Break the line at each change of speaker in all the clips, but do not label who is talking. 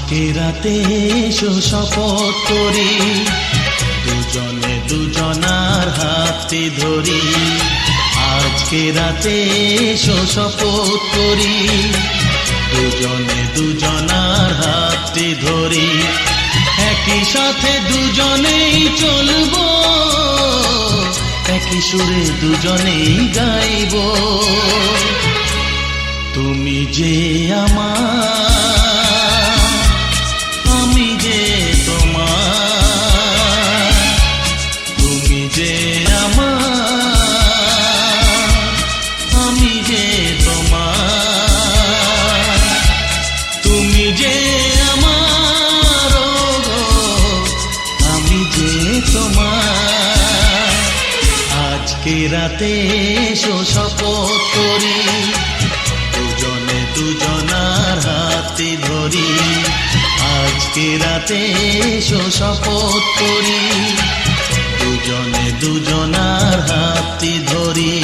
আজকে রাতে এসো শপথ করি, দুজনে দুজনার হাতে ধরি। আজকে রাতে এসো শপথ করি, দুজনে দুজনার হাতে ধরি। একই সাথে দুজনেই চলবো, একই সুরে দুজনেই গাইব। তুমি যে আমার, আমি যে তোমার। তুমি যে আমার, আমি যে তোমার। তুমি যে আমার, আমি যে তোমার। আজকে রাতে এসো শপথ করি, দুজনে দুজনার হাতে ধরি। আজকে রাতে এসো শপথ করি, দুজনে দুজনার হাতে ধরি।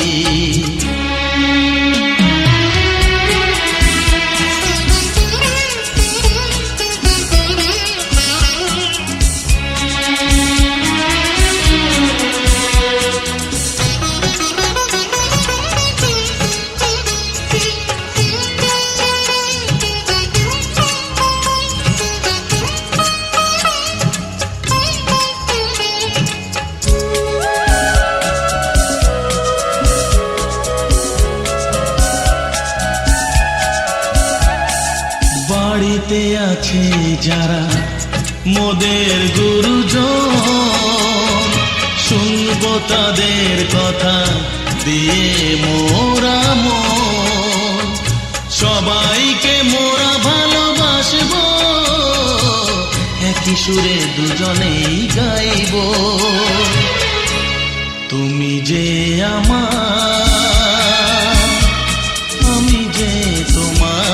বাড়িতে আছে যারা মোদের গুরুজন, শুনবো তাদের কথা দিয়ে মোরা মন। সবাইকে মোরা ভালোবাসবো, একই সুরে দুজনেই গাইব। তুমি যে আমার, আমি যে তোমার।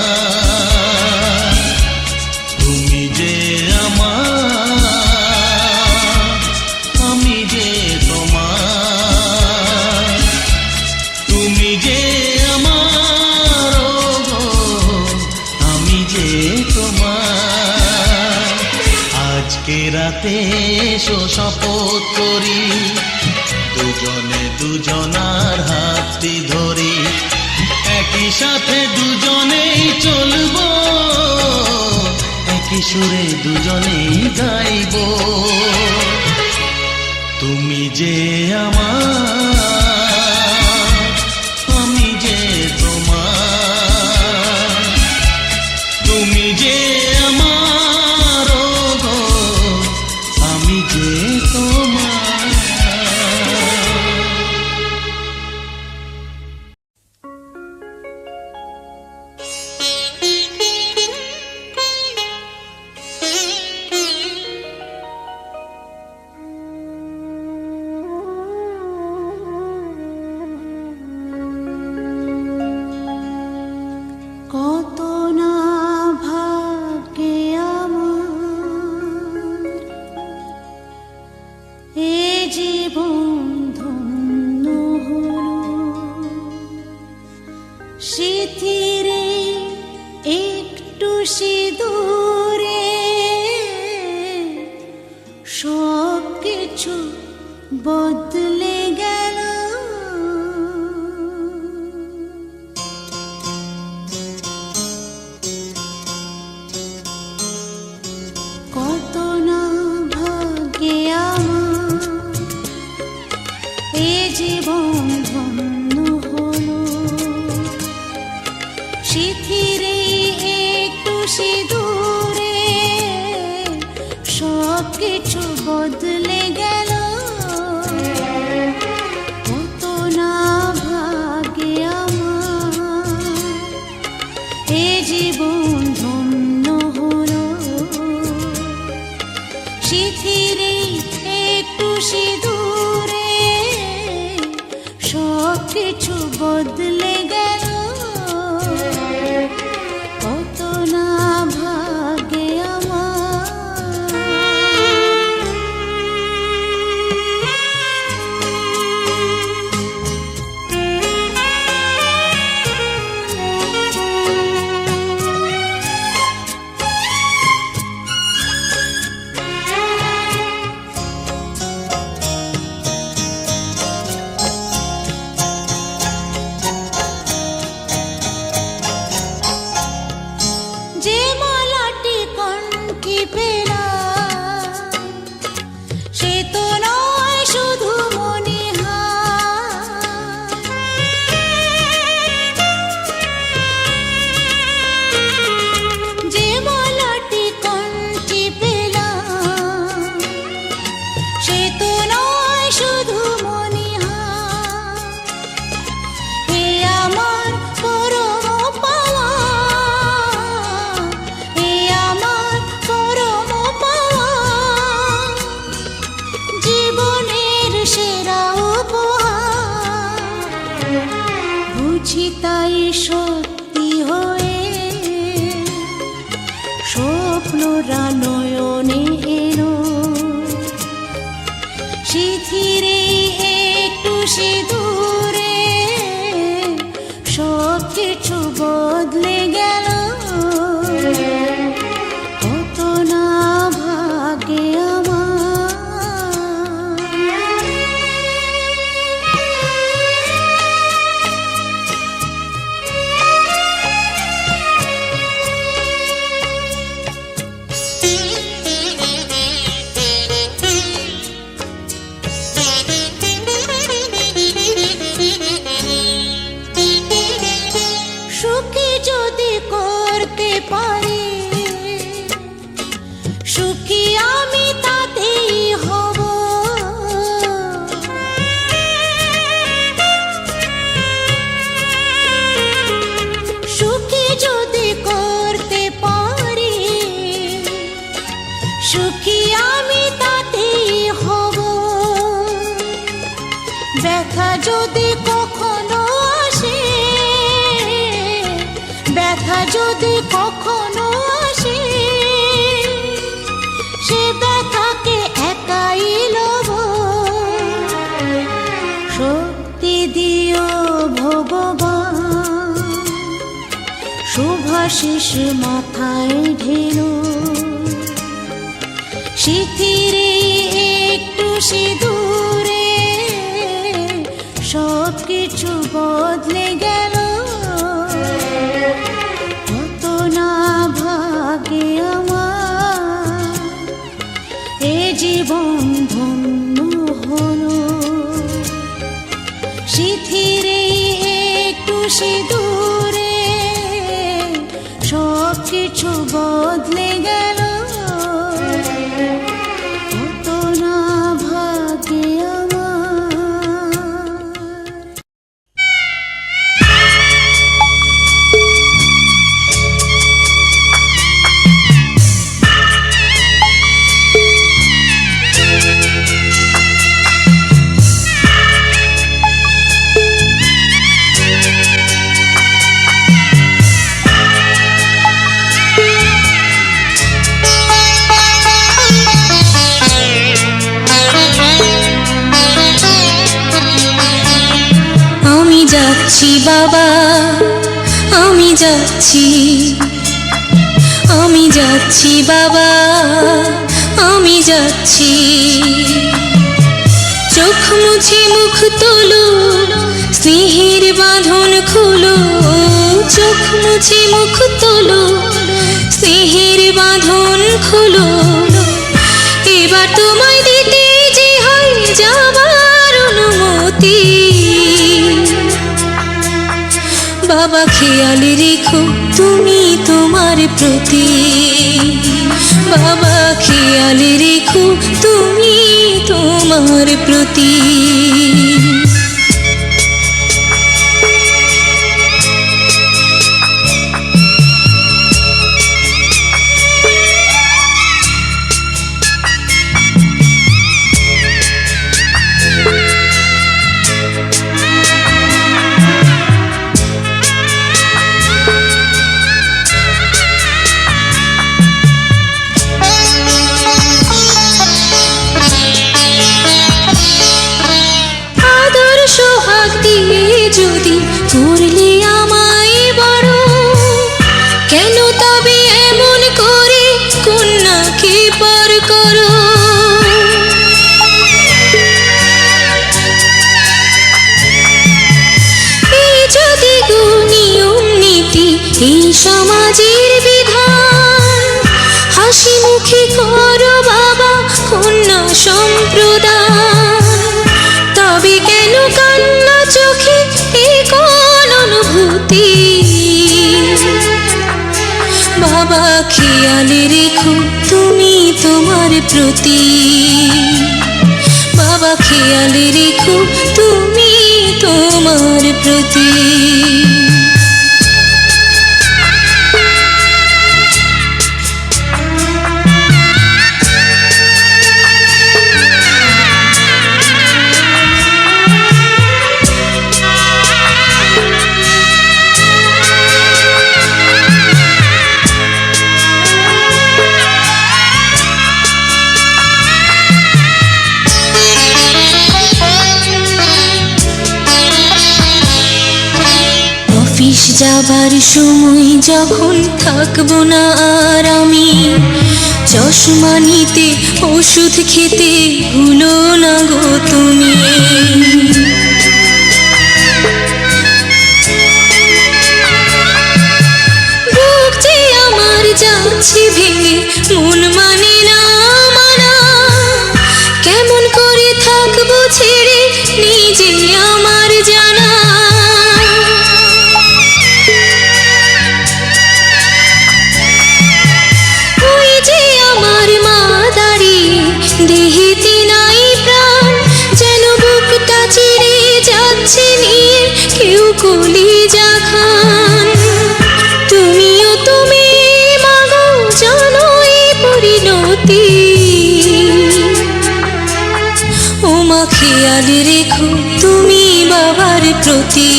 তুমি যে আমার, আমি যে তোমার। তুমি যে আমার, আমি যে তোমার। আজকে রাতে এসো শপথ করি, দুজনে দুজনার হাতে ধরি। একই সাথে দুজনেই চলবো, একই সুরে দুজনেই গাইব। তুমি যে আমার, আমি যে তোমার। তুমি যে আমার, আমি যে তোমার।
কত না ভাগ্যে আমার, এ জীবন ধন্য হলো। স্মৃতিরে একটু সিঁদুরে সব কিছু বদলে গেল। কত না ভাগ্যে আমার, এ জীবন ধন্য হলো। স্মৃতিরে একটু সিঁদুরে সব কিছু বদলে গেল। কত না ভাগ্যে আমার, এ জীবন ধন্য হলো। স্মৃতিরে একটু সিঁদুরে সব কিছু বদলে গেল। কত না ভাগ্যে আমার। সিঁদুরে সব কিছু বদলে গেল, কত না ভাগে আমার। সুখী যদি করতে পারি, সুখী আমি তাতেই হব। সুখী যদি করতে পারি, সুখী আমি তাতেই হব। ব্যথা যদি কখনো আসে, ব্যথা যদি কখনো আসে, সে ব্যথাকে একাই লব। শক্তি দিও ভগবান, শুভাশিস মাথায় ঢেলো। শিথিরে একটু সিঁদুরে সব কিছু বদলে গেল, কত না ভাগে আমার। এ জীবন ধন্য হলো, শিথিরে একটু সিঁদুরে সব কিছু বদলে গেল, কত না ভাগে আমার।
আমি যাচ্ছি বাবা, আমি যাচ্ছি, আমি যাচ্ছি বাবা, আমি যাচ্ছি। চোখ মুছে মুখ তোলো, স্নেহের বাঁধন খুলো। চোখ মুছে মুখ তোলো, স্নেহের বাঁধন খুলো। এবার তোমায় দিতে যে হয় যাবার অনুমতি। বাবা খেয়াল রেখো তুমি তোমার প্রতি, বাবা খেয়াল রেখো তুমি তোমার প্রতি। যদি করলে আমায় বড়, কেন তবে এমন করে কন্যাকে পর করো। এই যদি নিয়ম নীতি, এই সমাজের বিধান, হাসি মুখে করো বাবা কন্যা সম্প্রদান। তবে কেন কান্না চোখে এ কোন অনুভূতি। বাবা খেয়াল রেখো তুমি তোমার প্রতি, বাবা খেয়াল রেখো তুমি তোমার প্রতি। যাবার সময় যখন থাকবো না আর আমি, চশমা নিতে ওষুধ খেতে ভুলো না গো তুমি। বুক যে আমার যাচ্ছে ভেঙে, মন মানে না মানা, কেমন করে থাকবো ছেড়ে নিজে আমার জানা। ওই যে আমার মা দাঁড়িয়ে, দেহেতে নাই প্রাণ, যেন বুকটা চিরে যাচ্ছে নিয়ে কেউ কলিজা খান। তুমিও তুমি মাগো জানো এই পরিণতি, ও মা খেয়াল রেখো তুমি বাবার প্রতি।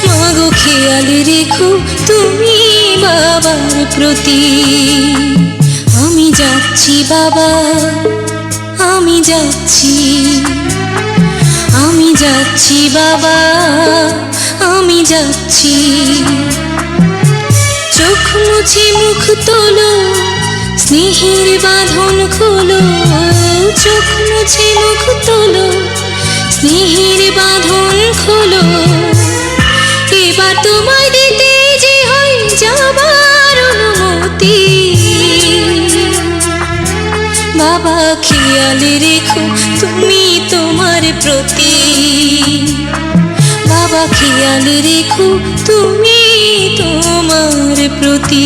মাগো খেয়াল রেখো তুমি বাবার প্রতি। আমি যাচ্ছি বাবা, আমি যাচ্ছি, আমি যাচ্ছি বাবা, আমি যাচ্ছি। চোখ মুছে মুখ তোলো, স্নেহের বাঁধন খোলো। চোখ মুছে মুখ তোলো, স্নেহের বাঁধন খোলো। এবার তোমায় দিতে যে হয় যাবার অনুমতি। বাবা খেয়াল রেখো তুমি তোমার প্রতি। বাবা খেয়াল রেখো তুমি তোমার প্রতি।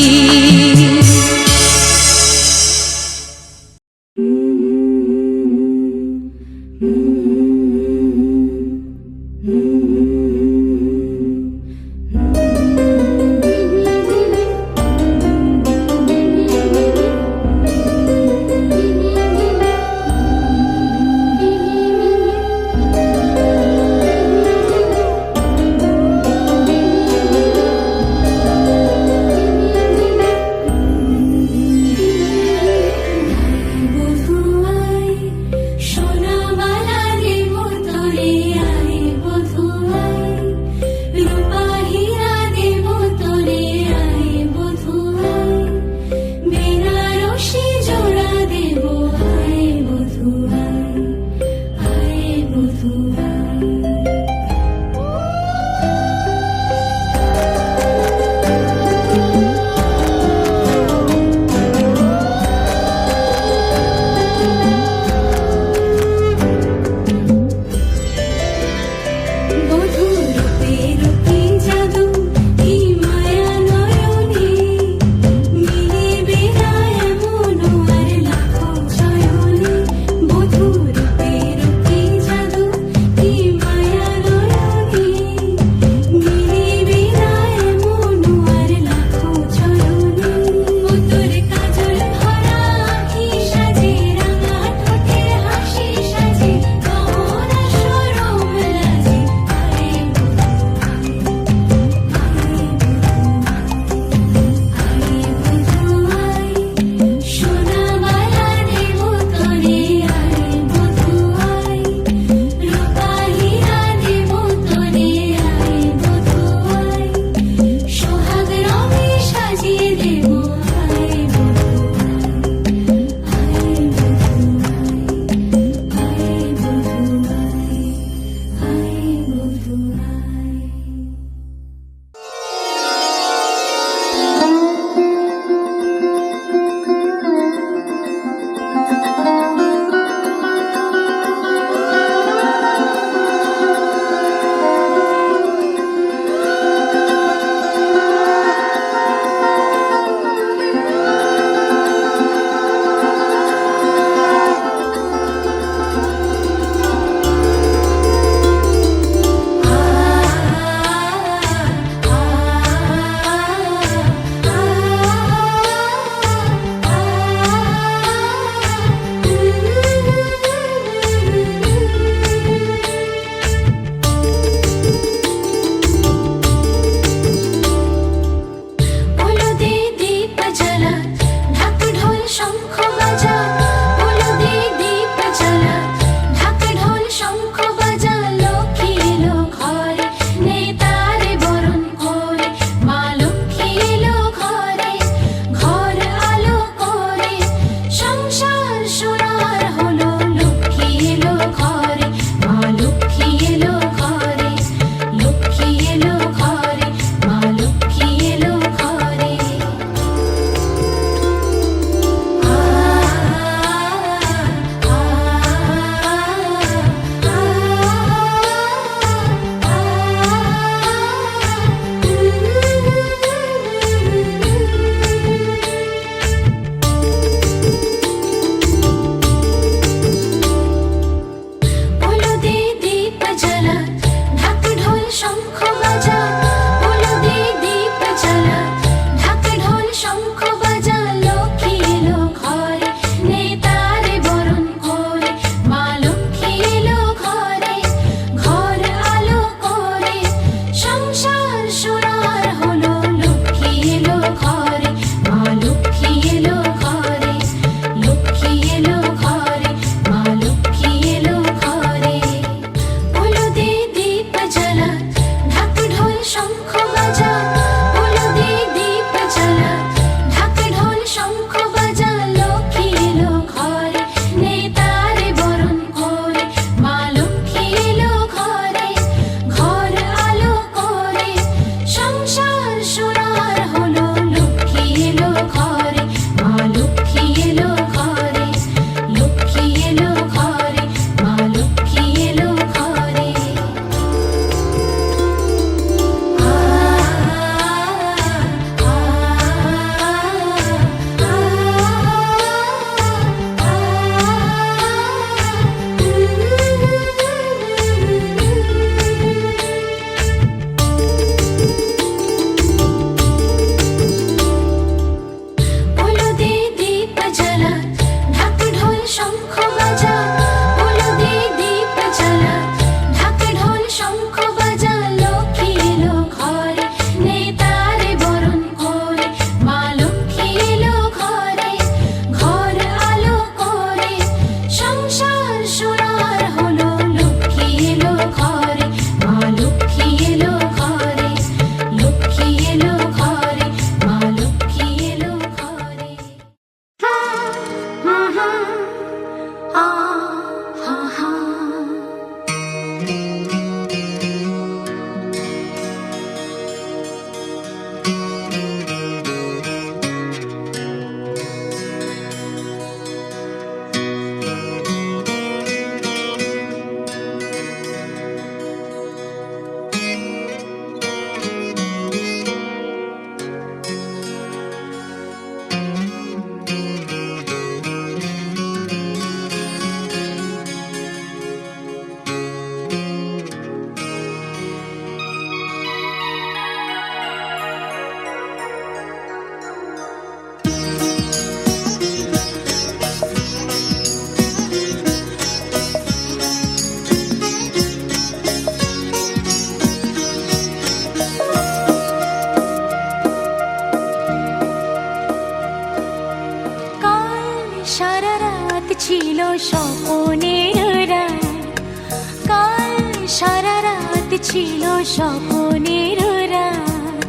স্বপনের রাত,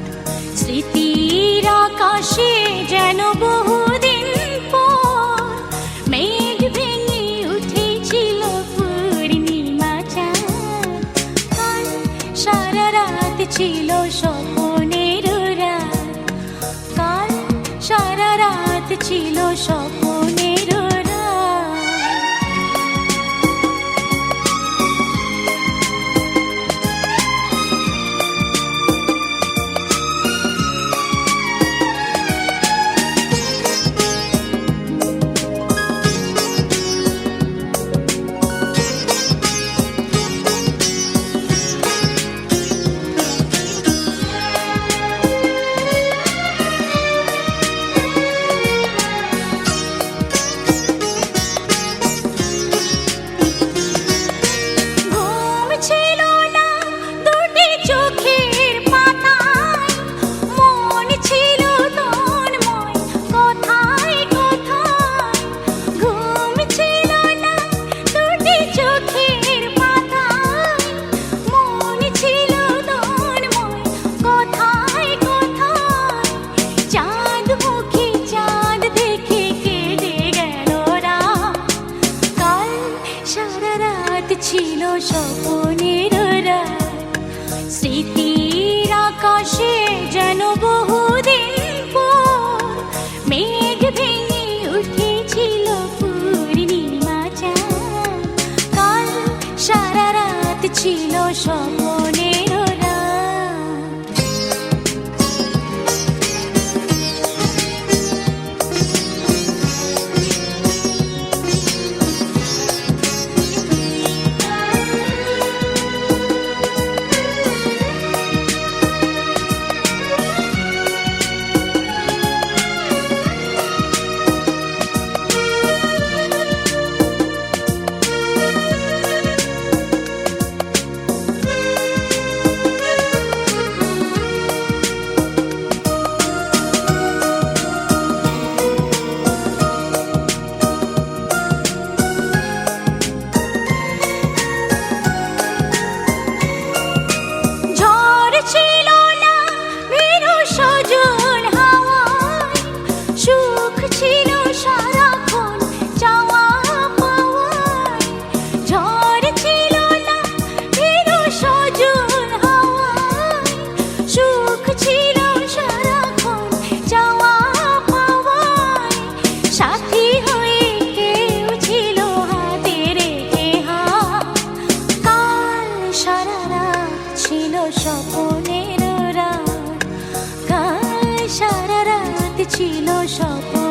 স্মৃতির আকাশে যেন বহুদিন পর মেঘ ভেঙে উঠেছিল পূর্ণিমা চাঁদ। কাল সারা রাত ছিল স্বপনের রাত, কাল সারা রাত ছিল স্বপনের রাত। ছিল স্বপনের রাত, স্মৃতির আকাশে যেন বহুদিন পর মেঘ ভেঙে উঠেছিল পূর্ণিমা চাঁদ। কাল সারা রাত ছিল স্বপনের রাত। স্বপনের রাত, কাল সারা রাত ছিল স্বপন।